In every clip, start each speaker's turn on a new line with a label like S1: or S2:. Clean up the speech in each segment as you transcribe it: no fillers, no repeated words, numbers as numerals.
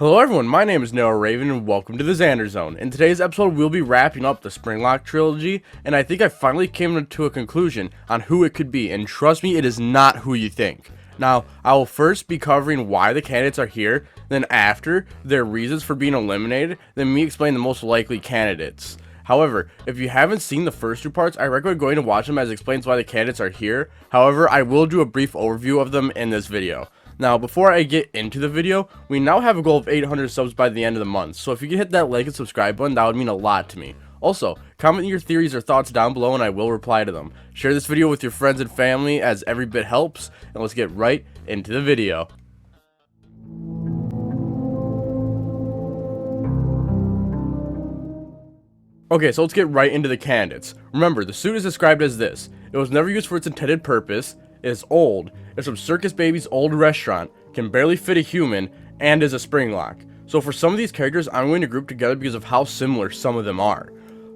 S1: Hello everyone, my name is Noah Raven and welcome to the Xander Zone. In today's episode, we'll be wrapping up the Springlock trilogy, and I think I finally came to a conclusion on who it could be, and trust me, it is not who you think. Now, I will first be covering why the candidates are here, then after, their reasons for being eliminated, then me explain the most likely candidates. However, if you haven't seen the first two parts, I recommend going to watch them as it explains why the candidates are here. However, I will do a brief overview of them in this video. Now, before I get into the video, we now have a goal of 800 subs by the end of the month, so if you could hit that like and subscribe button, that would mean a lot to me. Also, comment your theories or thoughts down below and I will reply to them. Share this video with your friends and family as every bit helps, and let's get right into the video. Okay, so let's get right into the candidates. Remember, the suit is described as this. It was never used for its intended purpose, is old, is from Circus Baby's old restaurant, can barely fit a human, and is a Springlock. So for some of these characters, I'm going to group together because of how similar some of them are.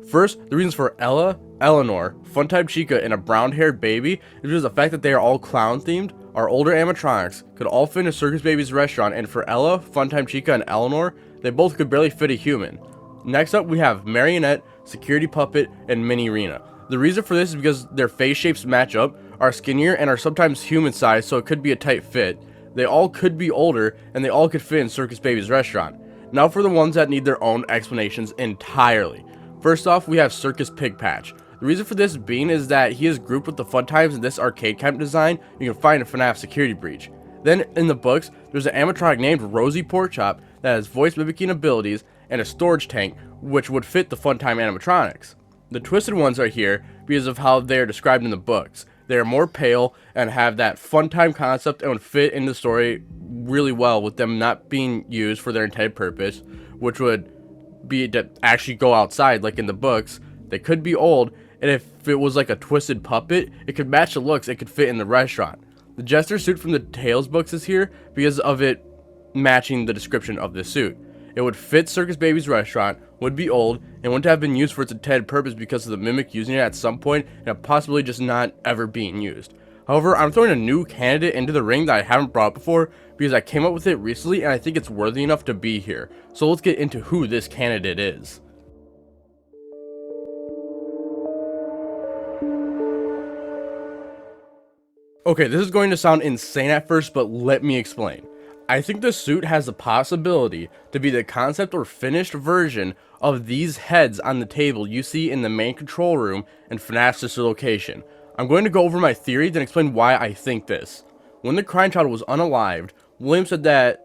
S1: First, the reasons for Ella, Eleanor, Funtime Chica, and a brown-haired baby is because of the fact that they are all clown-themed, are older animatronics, could all fit in a Circus Baby's restaurant, and for Ella, Funtime Chica, and Eleanor, they both could barely fit a human. Next up, we have Marionette, Security Puppet, and Mini Rena. The reason for this is because their face shapes match up, are skinnier, and are sometimes human sized, so it could be a tight fit. They all could be older, and they all could fit in Circus Baby's restaurant. Now for the ones that need their own explanations entirely. First off, we have Circus Pig Patch. The reason for this being is that he is grouped with the Fun Times in this arcade camp design you can find in FNAF Security Breach. Then in the books, there's an animatronic named Rosie Porkchop that has voice mimicking abilities and a storage tank which would fit the Funtime animatronics. The twisted ones are here because of how they are described in the books. They are more pale and have that Funtime concept and would fit in the story really well with them not being used for their intended purpose, which would be to actually go outside like in the books. They could be old, and if it was like a twisted puppet, it could match the looks, it could fit in the restaurant. The Jester suit from the Tales books is here because of it matching the description of the suit. It would fit Circus Baby's restaurant, would be old, and wouldn't have been used for its intended purpose because of the mimic using it at some point and possibly just not ever being used. However, I'm throwing a new candidate into the ring that I haven't brought up before because I came up with it recently and I think it's worthy enough to be here. So let's get into who this candidate is. Okay, this is going to sound insane at first, but let me explain. I think the suit has the possibility to be the concept or finished version of these heads on the table you see in the main control room in FNAF's sister location. I'm going to go over my theory, then explain why I think this. When the crying child was unalived, William said that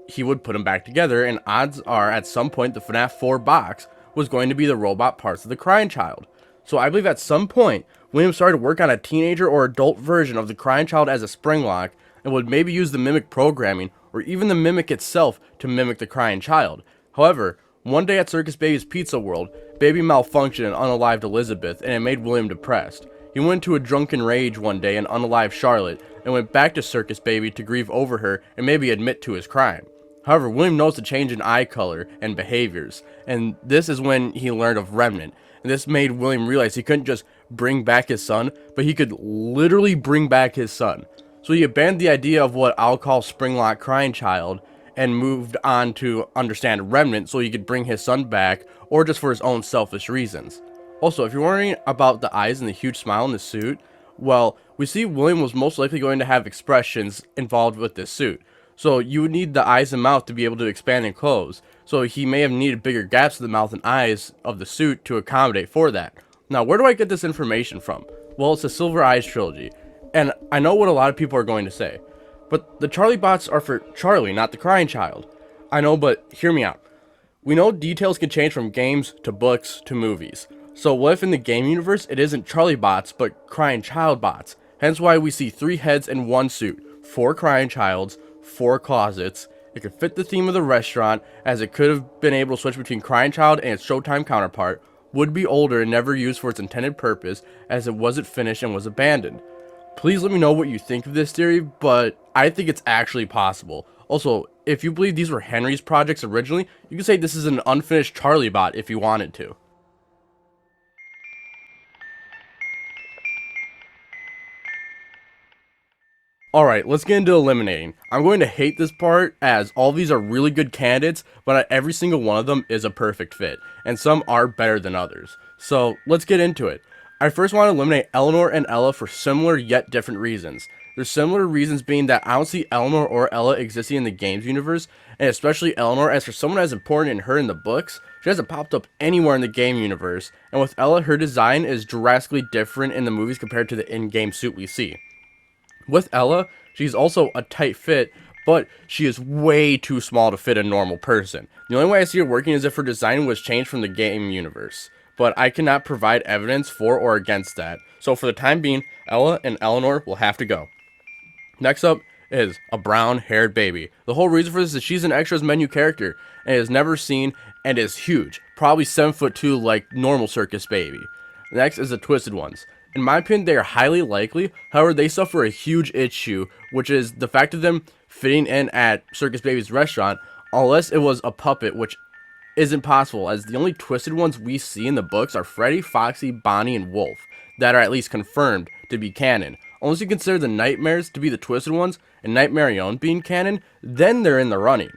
S1: he would put them back together, and odds are at some point the FNAF 4 box was going to be the robot parts of the crying child. So I believe at some point, William started to work on a teenager or adult version of the crying child as a Springlock, and would maybe use the mimic programming or even the mimic itself to mimic the crying child. However, one day at Circus Baby's Pizza World, Baby malfunctioned and unalived Elizabeth, and it made William depressed. He went into a drunken rage one day and unalived Charlotte, and went back to Circus Baby to grieve over her and maybe admit to his crime. However, William noticed a change in eye color and behaviors, and this is when he learned of Remnant. And this made William realize he couldn't just bring back his son, but he could literally bring back his son. So he abandoned the idea of what I'll call Springlock Crying Child and moved on to understand Remnant so he could bring his son back, or just for his own selfish reasons. Also, if you're wondering about the eyes and the huge smile in the suit, well, we see William was most likely going to have expressions involved with this suit. So you would need the eyes and mouth to be able to expand and close. So he may have needed bigger gaps in the mouth and eyes of the suit to accommodate for that. Now, where do I get this information from? Well, it's the Silver Eyes trilogy. And I know what a lot of people are going to say, but the Charlie bots are for Charlie, not the crying child. I know, but hear me out. We know details can change from games to books to movies. So what if in the game universe it isn't Charlie bots, but crying child bots? Hence why we see 3 heads in one suit, 4 crying childs, 4 closets. It could fit the theme of the restaurant, as it could have been able to switch between crying child and its Showtime counterpart, would be older and never used for its intended purpose, as it wasn't finished and was abandoned. Please let me know what you think of this theory, but I think it's actually possible. Also, if you believe these were Henry's projects originally, you could say this is an unfinished Charlie bot if you wanted to. Alright, let's get into eliminating. I'm going to hate this part as all these are really good candidates, but not every single one of them is a perfect fit, and some are better than others. So let's get into it. I first want to eliminate Eleanor and Ella for similar yet different reasons. There's similar reasons being that I don't see Eleanor or Ella existing in the games universe, and especially Eleanor, as for someone as important in her in the books, she hasn't popped up anywhere in the game universe, and with Ella, her design is drastically different in the movies compared to the in-game suit we see. With Ella, she's also a tight fit, but she is way too small to fit a normal person. The only way I see her working is if her design was changed from the game universe, but I cannot provide evidence for or against that. So for the time being, Ella and Eleanor will have to go. Next up is a brown-haired baby. The whole reason for this is she's an extras menu character and is never seen and is huge, probably 7'2" like normal circus baby. Next is the twisted ones. In my opinion, they are highly likely, however, they suffer a huge issue, which is the fact of them fitting in at Circus Baby's restaurant, unless it was a puppet, which isn't possible, as the only twisted ones we see in the books are Freddy, Foxy, Bonnie, and Wolf, that are at least confirmed to be canon. Unless you consider the Nightmares to be the twisted ones, and Nightmarion being canon, then they're in the running.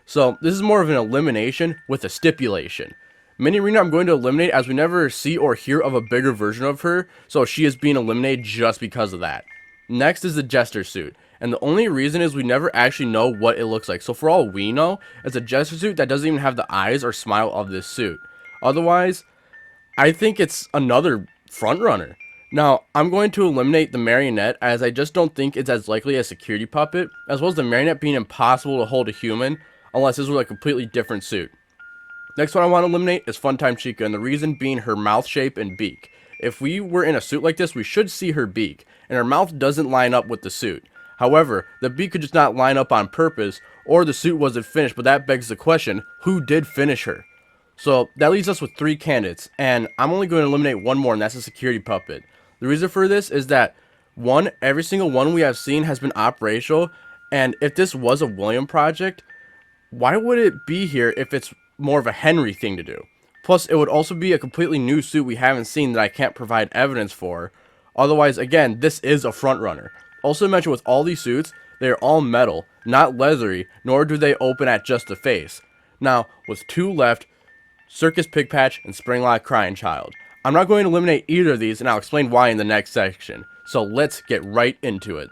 S1: So, this is more of an elimination with a stipulation. Mini Rena I'm going to eliminate as we never see or hear of a bigger version of her, so she is being eliminated just because of that. Next is the Jester suit, and the only reason is we never actually know what it looks like, so for all we know, it's a Jester suit that doesn't even have the eyes or smile of this suit. Otherwise, I think it's another frontrunner. Now, I'm going to eliminate the Marionette as I just don't think it's as likely as a security puppet, as well as the Marionette being impossible to hold a human, unless this was a completely different suit. Next one I want to eliminate is Funtime Chica, and the reason being her mouth shape and beak. If we were in a suit like this, we should see her beak, and her mouth doesn't line up with the suit. However, the beak could just not line up on purpose, or the suit wasn't finished, but that begs the question, who did finish her? So that leaves us with 3 candidates, and I'm only going to eliminate one more, and that's a security puppet. The reason for this is that, 1, every single one we have seen has been operational, and if this was a William project, why would it be here if it's more of a Henry thing to do? Plus, it would also be a completely new suit we haven't seen that I can't provide evidence for. Otherwise, again, this is a frontrunner. Also mention with all these suits, they are all metal, not leathery, nor do they open at just the face. Now, with 2 left, Circus Pigpatch and Springlock Crying Child. I'm not going to eliminate either of these, and I'll explain why in the next section. So let's get right into it.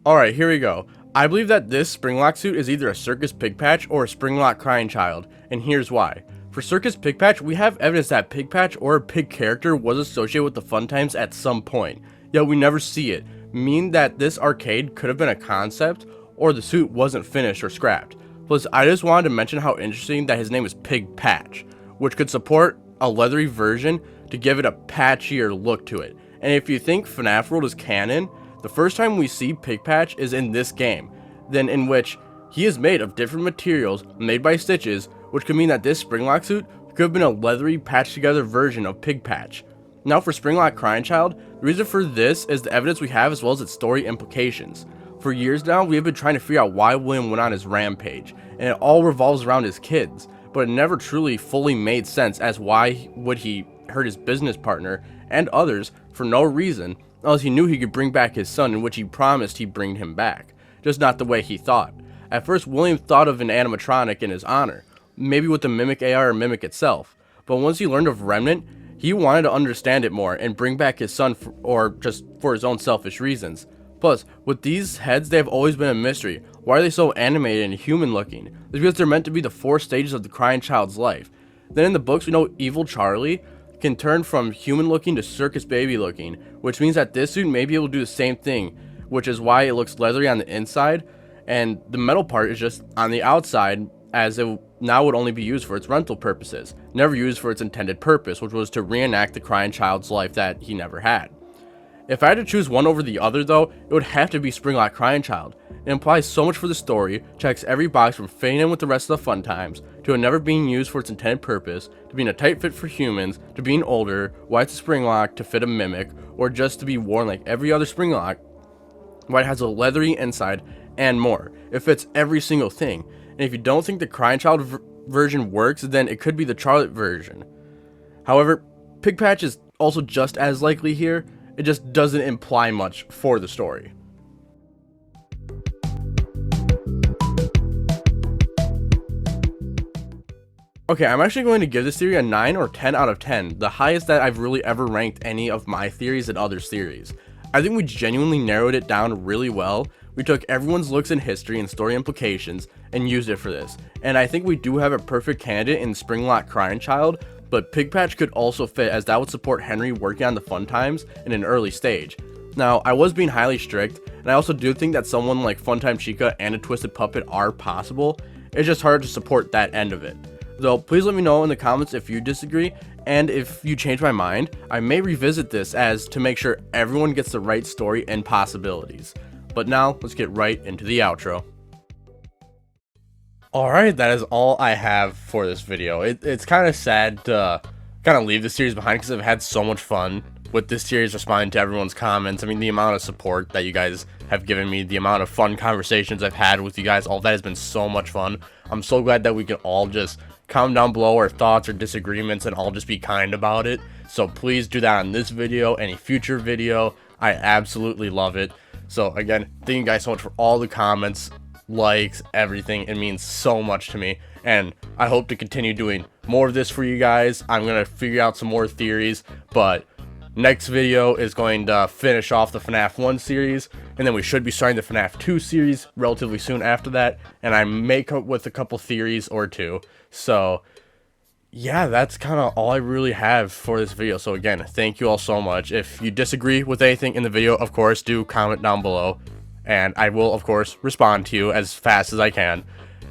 S1: Alright, here we go. I believe that this Springlock suit is either a Circus Pigpatch or a Springlock Crying Child, and here's why. For Circus Pigpatch, we have evidence that Pigpatch or a pig character was associated with the Fun Times at some point, yet we never see it, meaning that this arcade could have been a concept, or the suit wasn't finished or scrapped. Plus, I just wanted to mention how interesting that his name is Pigpatch, which could support a leathery version to give it a patchier look to it. And if you think FNAF World is canon, the first time we see Pigpatch is in this game, then in which he is made of different materials made by Stitches, which could mean that this Springlock suit could have been a leathery patched together version of Pigpatch. Now for Springlock Crying Child, the reason for this is the evidence we have as well as its story implications. For years now, we have been trying to figure out why William went on his rampage, and it all revolves around his kids, but it never truly fully made sense as why would he hurt his business partner and others for no reason, unless he knew he could bring back his son, in which he promised he'd bring him back, just not the way he thought. At first, William thought of an animatronic in his honor, maybe with the Mimic AI or Mimic itself, but once he learned of Remnant, he wanted to understand it more and bring back his son or just for his own selfish reasons. Plus, with these heads, they have always been a mystery. Why are they so animated and human looking? It's because they're meant to be the 4 stages of the Crying Child's life. Then in the books, we know Evil Charlie can turn from human looking to circus baby looking, which means that this suit may be able to do the same thing, which is why it looks leathery on the inside, and the metal part is just on the outside, as it now would only be used for its rental purposes, never used for its intended purpose, which was to reenact the Crying Child's life that he never had. If I had to choose one over the other though, it would have to be Springlock Crying Child. It implies so much for the story, checks every box from fitting in with the rest of the fun times, to it never being used for its intended purpose, to being a tight fit for humans, to being older, why it's a Springlock to fit a Mimic, or just to be worn like every other Springlock, why it has a leathery inside, and more. It fits every single thing, and if you don't think the Crying Child version works, then it could be the Charlotte version. However, Pigpatch is also just as likely here, it just doesn't imply much for the story. Okay, I'm actually going to give this theory a 9 or 10 out of 10, the highest that I've really ever ranked any of my theories and others' theories. I think we genuinely narrowed it down really well. We took everyone's looks in history and story implications and used it for this. And I think we do have a perfect candidate in Springlock Crying Child, but Pigpatch could also fit, as that would support Henry working on the fun times in an early stage. Now, I was being highly strict, and I also do think that someone like Funtime Chica and a Twisted Puppet are possible. It's just hard to support that end of it. Though, please let me know in the comments if you disagree, and if you change my mind, I may revisit this as to make sure everyone gets the right story and possibilities. But now, let's get right into the outro. Alright, that is all I have for this video. It's kind of sad to kind of leave the series behind because I've had so much fun with this series, responding to everyone's comments. I mean, the amount of support that you guys have given me, the amount of fun conversations I've had with you guys, all that has been so much fun. I'm so glad that we can all just comment down below our thoughts or disagreements and all just be kind about it. So please do that on this video, any future video. I absolutely love it. So again, thank you guys so much for all the comments, likes, everything. It means so much to me, and I hope to continue doing more of this for you guys. I'm gonna figure out some more theories, but next video is going to finish off the FNAF 1 series, and then we should be starting the FNAF 2 series relatively soon after that, and I may come up with a couple theories or two. So yeah, that's kind of all I really have for this video. So again, thank you all so much. If you disagree with anything in the video, of course, do comment down below, and I will, of course, respond to you as fast as I can.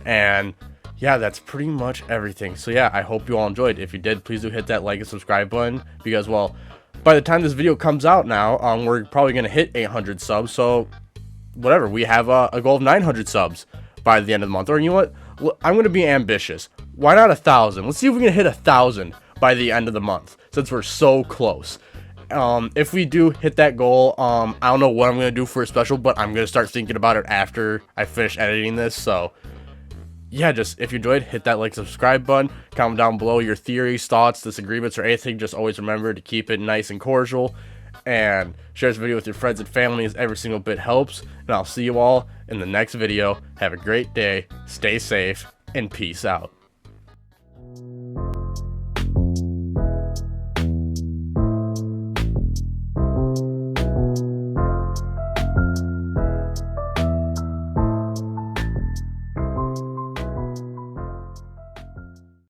S1: And yeah, that's pretty much everything. So yeah, I hope you all enjoyed. If you did, please do hit that like and subscribe button, because, well, by the time this video comes out now, we're probably going to hit 800 subs. So whatever, we have a goal of 900 subs by the end of the month. Or you know what, I'm going to be ambitious. Why not 1,000? Let's see if we can hit 1,000 by the end of the month, since we're so close. If we do hit that goal, I don't know what I'm going to do for a special, but I'm going to start thinking about it after I finish editing this. So yeah, just if you enjoyed, hit that like, subscribe button, comment down below your theories, thoughts, disagreements, or anything. Just always remember to keep it nice and cordial, and share this video with your friends and family, as every single bit helps. And I'll see you all in the next video. Have a great day, stay safe, and peace out.